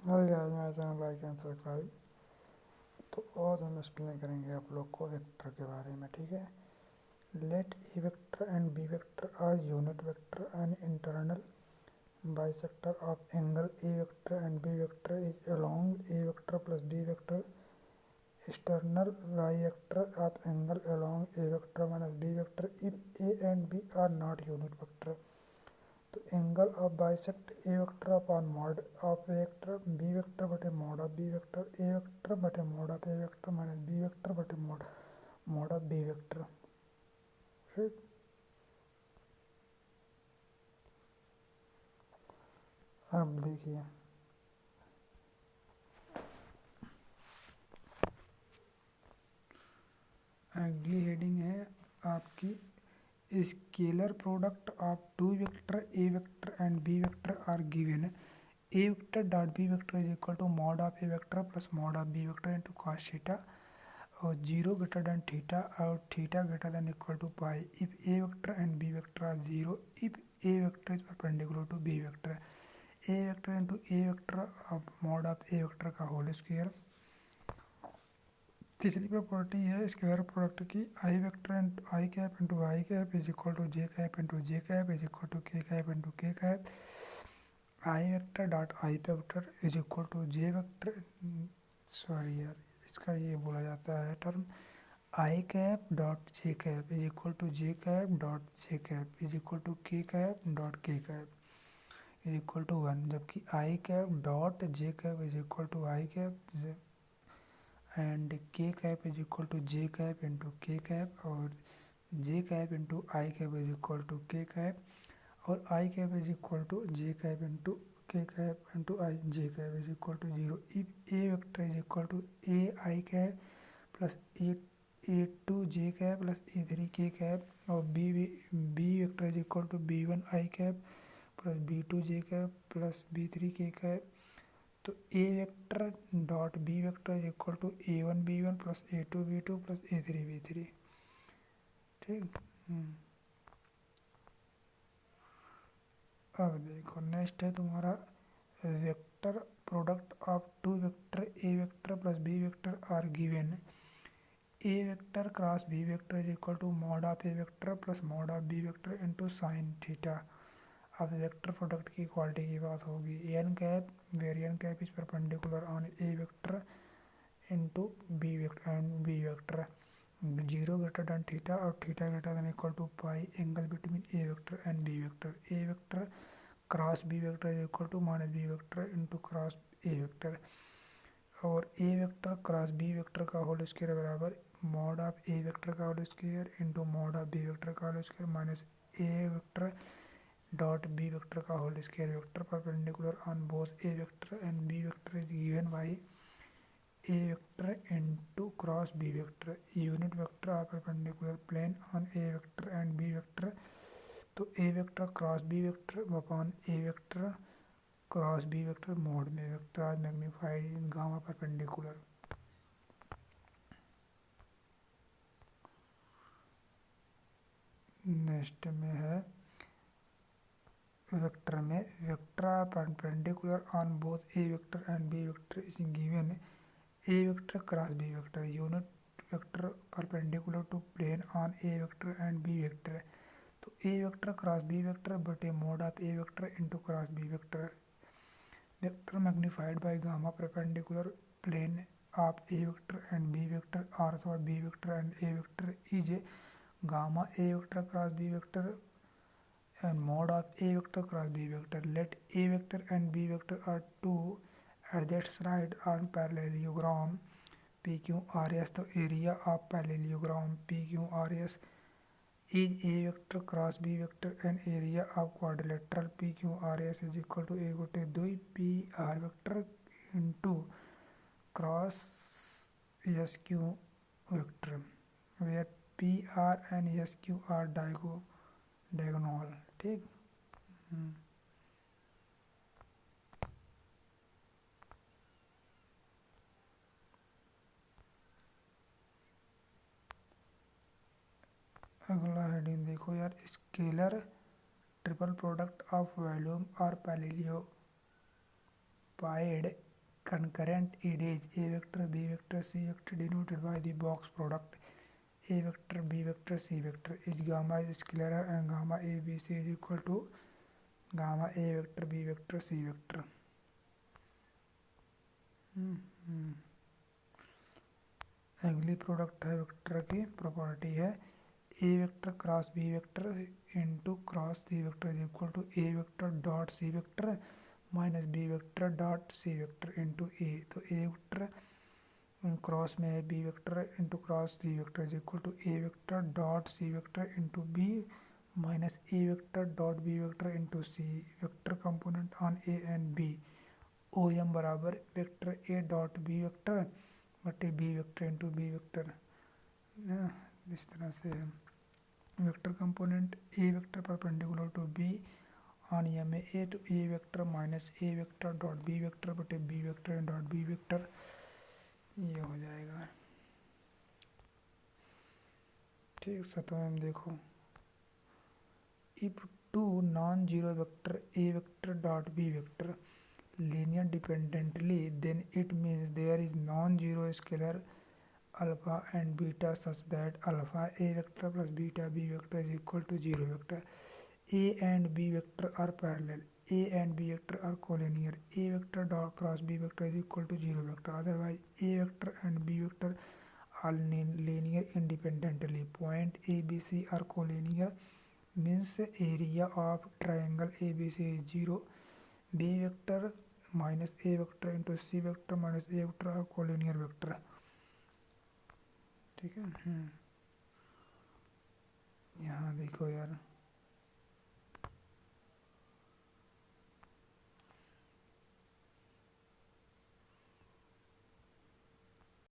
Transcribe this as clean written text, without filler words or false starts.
Hi guys, मेरा channel like and subscribe. तो आज हम एक्सप्लेन करेंगे आप लोग को वेक्टर के बारे में। ठीक है। Let A vector and B vector are unit vector and internal bisector of angle A vector and B vector is along A vector plus B vector external bivector of angle along a vector minus b vector if a and b are not unit vector. तो angle of bisect A vector upon mod of A vector B vector बटे mod of B vector A vector बटे mod of A vector minus B vector बटे mod of B vector. ठीक। अब देखिए, अगली heading है आपकी scalar product of two vector A vector and B vector are given. A vector dot B vector is equal to mod of A vector plus mod of B vector into cos theta और 0 greater than theta और theta greater than equal to pi if A vector and B vector are 0 if A vector is perpendicular to B vector. A vector into A vector of mod of A vector का whole square. तीसरी property है square product की, I vector into I cap into I cap is equal to J cap into J cap is equal to K cap into K cap. I vector dot I vector is equal to J vector, sorry यार इसका ये बोला जाता है term, I cap dot J cap is equal to J cap dot J cap is equal to K cap dot K cap is equal to 1, जबकि I cap dot J cap is equal to I cap and K cap is equal to J cap into K cap और J cap into I cap is equal to K cap और I cap is equal to J cap into K cap into I J cap is equal to 0 if A vector is equal to A I cap plus A two J cap plus A three K cap और B vector is equal to B one I cap plus B two J cap plus B three K cap. तो A vector dot B vector is equal to A one B one plus A two B two plus A three B three. ठीक। अब देखो next है तुम्हारा vector product of two vector A vector plus B vector are given. A vector cross B vector is equal to mod of A vector plus mod of B vector into sine theta. अब vector product की quality की बात होगी। N cap where N cap is perpendicular on A vector into B vector and B vector 0 greater than theta और theta greater than equal to pi angle between A vector and B vector. A vector cross B vector is equal to minus B vector into cross A vector और A vector cross B vector का whole square बराबर mod of A vector का whole square into mod of B vector का whole square minus A vector dot B vector का whole square. Vector perpendicular on both A vector and B vector is given by A vector into cross B vector. Unit vector are perpendicular plane on A vector and B vector. तो A vector cross B vector upon A vector cross B vector mod में vector are magnified gamma perpendicular. Next में है vector में vector are perpendicular on both A vector and B vector is given. A vector cross B vector unit vector perpendicular to plane on A vector and B vector. तो A vector cross B vector बटे mod of A vector into cross B vector. Vector magnified by gamma perpendicular plane of A vector and B vector are अथवा B vector and A vector is gamma A vector cross B vector and mod of a vector cross b vector. Let a vector and b vector are two adjacent sides on parallelogram PQRS. तो area of parallelogram PQRS is a vector cross b vector and area of quadrilateral PQRS is equal to a बटे 2 PR vector into cross SQ vector where PR and SQ are diagonal। ठीक। अगला heading देखो यार, scalar triple product of volume और पैरेललोपाइड concurrent areas A vector, B vector, C vector denoted by the box product A vector, B vector, C vector is gamma is scalar and gamma A B C is equal to gamma A vector, B vector, C vector. अगली product है vector की property है A vector cross B vector into cross C vector is equal to A vector dot C vector minus B vector dot C vector into A. तो A vector cross में है B vector into cross C vector is equal to A vector dot C vector into B minus A vector dot B vector into C. Vector component on A and B O M बराबर vector A dot B vector बटे B vector into B vector. इस तरह से vector component A vector perpendicular to B on M A to A vector minus A vector dot B vector बटे B vector dot B vector. ये हो जाएगा. ठीक. सतवें देखो if two non zero vector A vector dot B vector linear dependently then it means there is non-zero scalar alpha and beta such that alpha a vector plus beta b vector is equal to 0 vector. A and b vector are parallel. A and b vector are collinear. A vector dot cross b vector is equal to 0 vector. Otherwise a vector and b vector are linear independently. Point A B C are collinear means area of triangle ABC is 0. B vector minus A vector into C vector minus A vector और collinear vector. ठीक है. यहाँ देखो यार